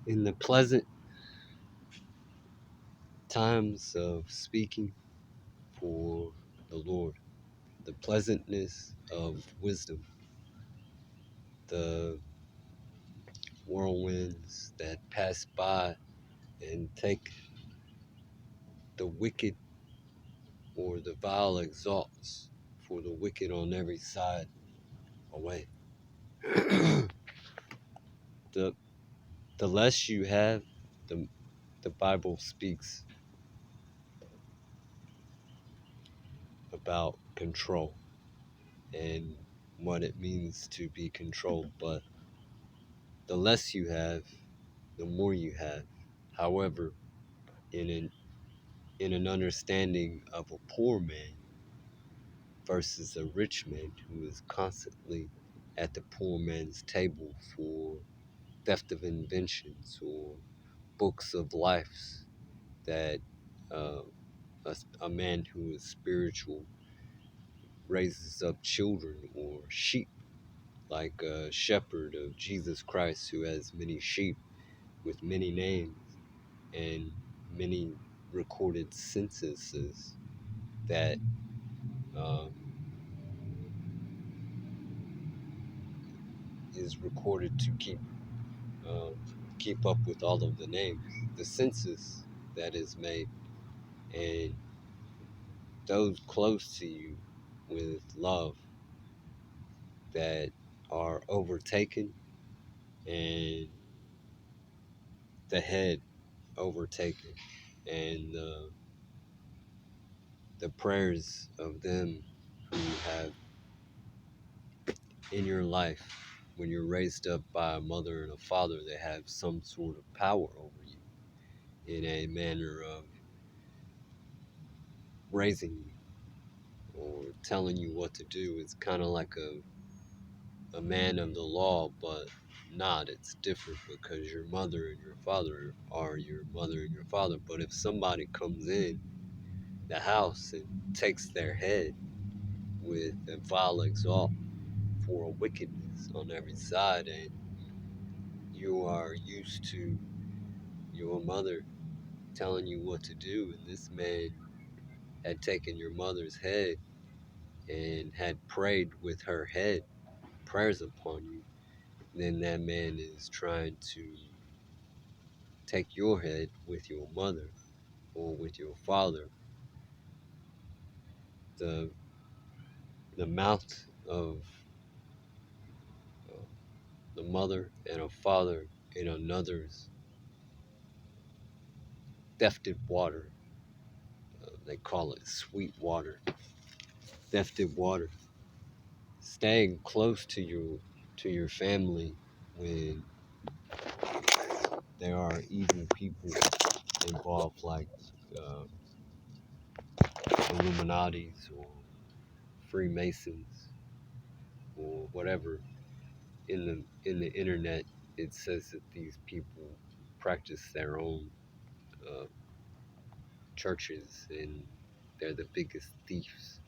In the pleasant times of speaking for the Lord, the pleasantness of wisdom, the whirlwinds that pass by and take the wicked or the vile exalts for the wicked on every side away. the the less you have, the Bible speaks about control and what it means to be controlled, but the less you have, the more you have. However, in an understanding of a poor man versus a rich man who is constantly at the poor man's table for theft of inventions or books of lives that uh, a man who is spiritual raises up children or sheep, like a shepherd of Jesus Christ who has many sheep with many names and many recorded censuses that um, is recorded to um, keep up with all of the names, the census that is made, and those close to you with love that are overtaken and the head overtaken, and the prayers of them who have in your life, when you're raised up by a mother and a father, they have some sort of power over you in a manner of raising you or telling you what to do. It's kind of like a man of the law, but not. It's different because your mother and your father are your mother and your father. But if somebody comes in the house and takes their head with a vile exalt for a wickedness on every side, and you are used to your mother telling you what to do, and this man had taken your mother's head and had prayed with her head prayers upon you, then that man is trying to take your head with your mother or with your father. The the mouth of uh, the mother and a father in another's thefted water. They call it sweet water, thefted water. Staying close to your family when there are evil people involved, like uh, Illuminati's or Freemasons or whatever. In the internet, it says that these people practice their own uh, churches, and they're the biggest thieves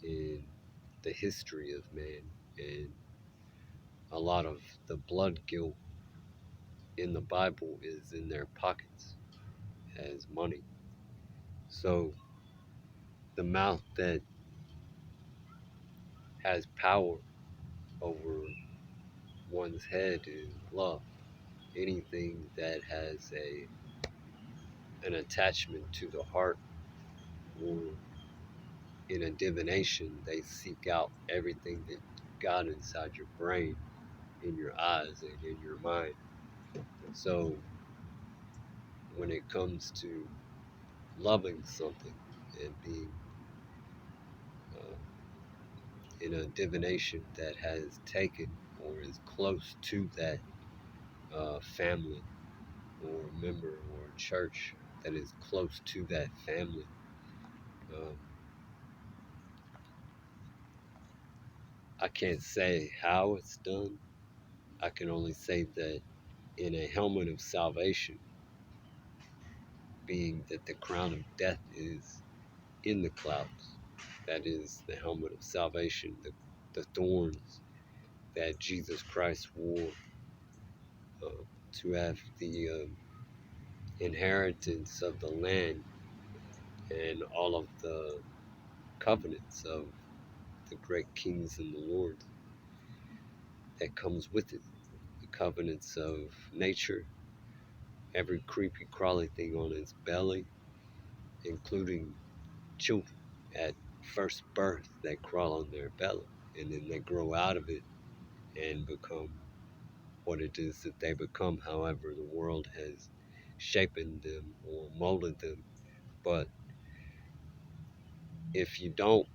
in the history of man. And a lot of the blood guilt in the Bible is in their pockets as money. So the mouth that has power over one's head is love. Anything that has an attachment to the heart, or in a divination, they seek out everything that got inside your brain, in your eyes, and in your mind. So when it comes to loving something and being uh, in a divination that has taken or is close to that family or member or church that is close to that family, um, I can't say how it's done. I can only say that in a helmet of salvation, being that the crown of death is in the clouds, that is the helmet of salvation, the thorns that Jesus Christ wore to have the inheritance of the land and all of the covenants of the great kings and the lords that comes with it. The covenants of nature, every creepy crawly thing on its belly, including children at first birth that crawl on their belly, and then they grow out of it and become what it is that they become, however the world has shaped them or molded them. But if you don't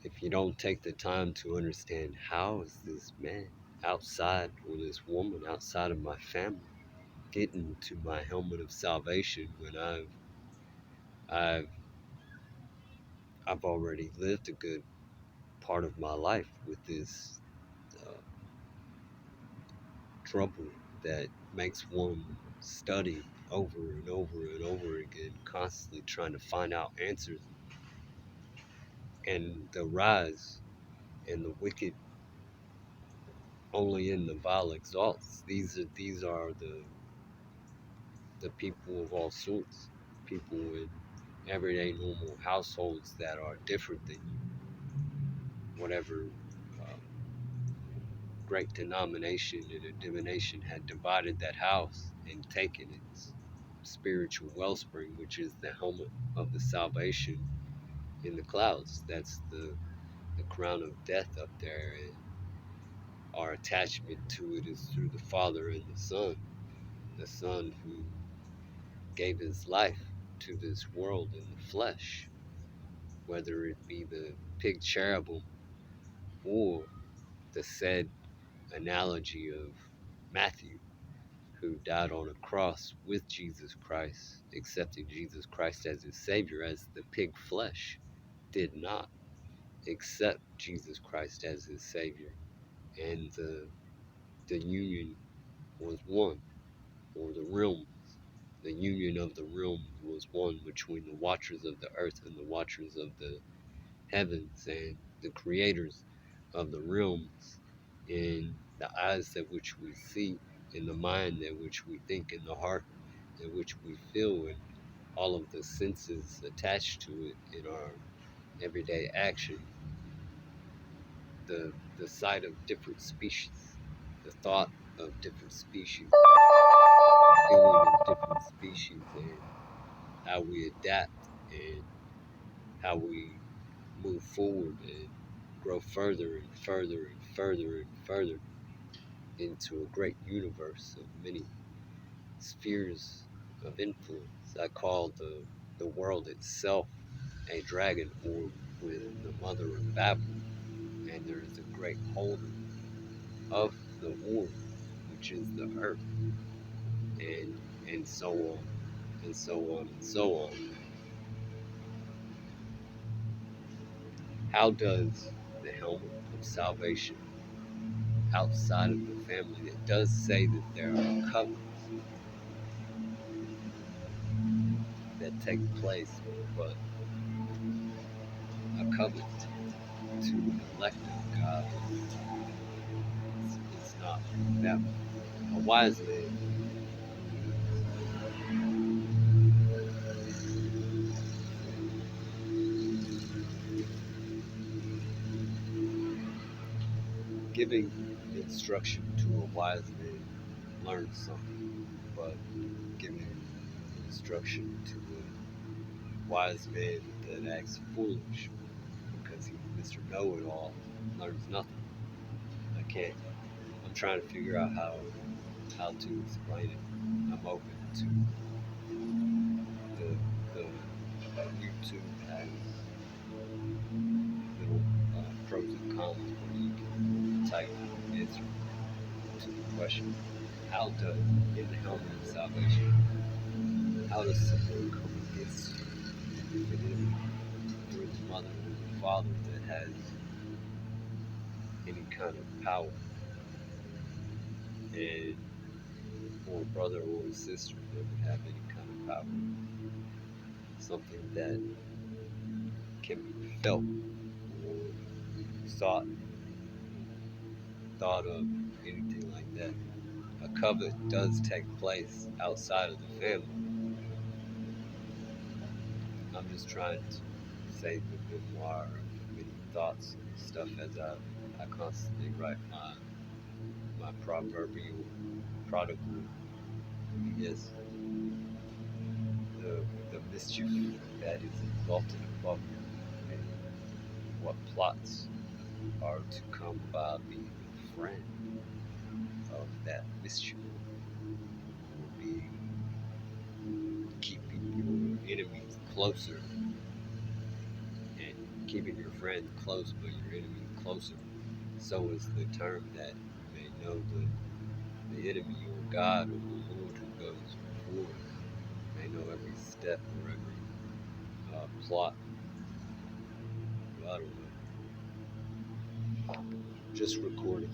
if you don't take the time to understand, how is this man outside, or this woman outside of my family, getting to my helmet of salvation when I've I've already lived a good part of my life with this uh, trouble that makes one study over and over and over again, constantly trying to find out answers, and the rise and the wicked only in the vile exalts. These are the people of all sorts, people in everyday normal households that are different than you, whatever uh, great denomination and a divination had divided that house and taken its spiritual wellspring, which is the helmet of the salvation in the clouds. That's the crown of death up there, and our attachment to it is through the Father and the Son who gave his life to this world in the flesh, whether it be the pig cherubim or the said analogy of Matthew, who died on a cross with Jesus Christ, accepting Jesus Christ as his Savior, as the pig flesh did not accept Jesus Christ as his Savior. And the union was one, or the realm. The union of the realms was one between the watchers of the earth and the watchers of the heavens, and the creators of the realms, in the eyes at which we see, in the mind at which we think, in the heart at which we feel, and all of the senses attached to it in our everyday action, the sight of different species, the thought of different species, the feeling of different species, and how we adapt, and how we move forward and grow further and further and further and further into a great universe of many spheres of influence. I call the world itself a dragon orb with the mother of Babel, and there is a great holder of the orb, which is the earth, and so on and so on and so on. How does the helmet of salvation outside of the family, it does say that there are covets that take place, but a covet to an elect of God is not that. A wise man giving instruction to a wise man learns something, but giving instruction to a wise man that acts foolish because he's Mr. Know-it-all learns nothing. I can't. I'm trying to figure out how to explain it. I'm open to the YouTube has little pros and cons where you can type an answer to the question. How does, in the helmet of salvation, how does someone come against you if it isn't through the mother or the father that has any kind of power, and or a brother or a sister that would have any kind of power, something that can be felt or thought thought of, anything like that. A covet does take place outside of the family. I'm just trying to say the memoir of many thoughts and stuff as I constantly write my proverbial prodigal. Yes, the mischief that is exalted above you, and what plots are to come by being a friend of that mischief, or being keeping your enemies closer and keeping your friend close but your enemy closer. So is the term that you may know the enemy or God or the Lord who goes before us, may know every step or every plot. Well, I don't know. Just recording.